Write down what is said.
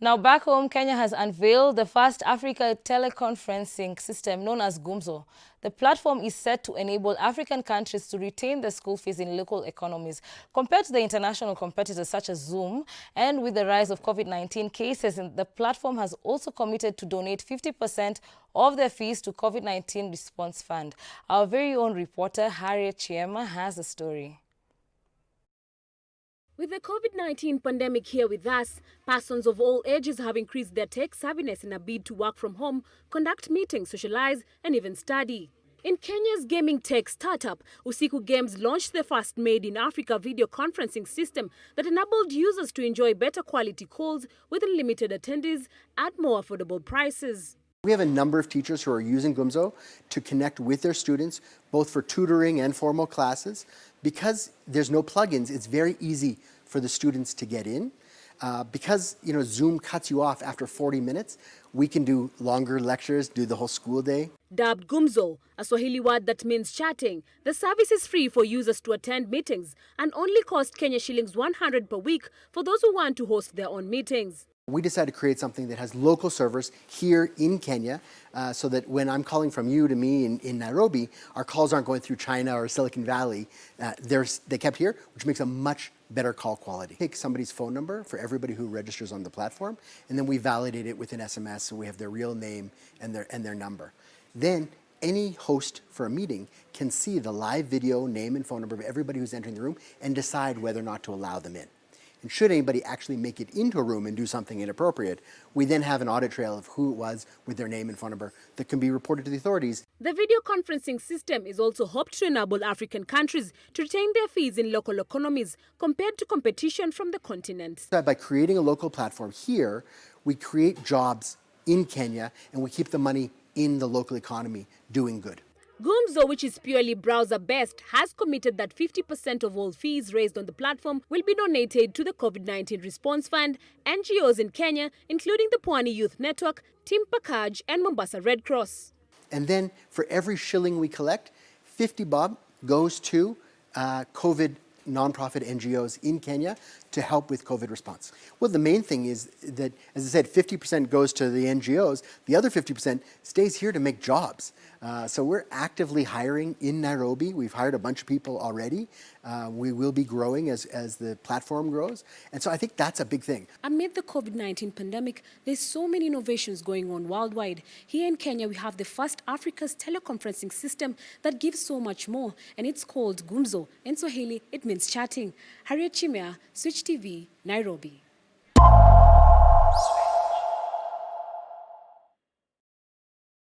Now, back home, Kenya has unveiled the first Africa teleconferencing system known as Gumzo. The platform is set to enable African countries to retain their school fees in local economies. Compared to the international competitors such as Zoom, and with the rise of COVID-19 cases, the platform has also committed to donate 50% of their fees to COVID-19 response fund. Our very own reporter, Harriet Chiema, has the story. With the COVID-19 pandemic here with us, persons of all ages have increased their tech savviness in a bid to work from home, conduct meetings, socialize, and even study. In Kenya's gaming tech startup, Usiku Games launched the first made-in-Africa video conferencing system that enabled users to enjoy better quality calls with unlimited attendees at more affordable prices. We have a number of teachers who are using Gumzo to connect with their students, both for tutoring and formal classes. Because there's no plugins, it's very easy for the students to get in. Because Zoom cuts you off after 40 minutes, we can do longer lectures, do the whole school day. Dubbed Gumzo, a Swahili word that means chatting, the service is free for users to attend meetings and only cost Kenya shillings 100 per week for those who want to host their own meetings. We decided to create something that has local servers here in Kenya so that when I'm calling from you to me in Nairobi, our calls aren't going through China or Silicon Valley. They kept here, which makes a much better call quality. Take somebody's phone number for everybody who registers on the platform, and then we validate it with an SMS so we have their real name and their number. Then any host for a meeting can see the live video, name and phone number of everybody who's entering the room and decide whether or not to allow them in. And should anybody actually make it into a room and do something inappropriate, we then have an audit trail of who it was with their name and phone number that can be reported to the authorities. The video conferencing system is also hoped to enable African countries to retain their fees in local economies compared to competition from the continent. By creating a local platform here, we create jobs in Kenya and we keep the money in the local economy doing good. Gumzo, which is purely browser-based, has committed that 50% of all fees raised on the platform will be donated to the COVID-19 Response Fund, NGOs in Kenya, including the Pwani Youth Network, Team Pakaj, and Mombasa Red Cross. And then for every shilling we collect, 50 bob goes to COVID nonprofit NGOs in Kenya to help with COVID response. Well, the main thing is that, as I said, 50% goes to the NGOs. The other 50% stays here to make jobs. So we're actively hiring in Nairobi. We've hired a bunch of people already. We will be growing as the platform grows. And so I think that's a big thing. Amid the COVID-19 pandemic, there's so many innovations going on worldwide. Here in Kenya, we have the first Africa's teleconferencing system that gives so much more, and it's called Gumzo. In Swahili, it means chatting. Harriet Chiema, Switch TV, Nairobi.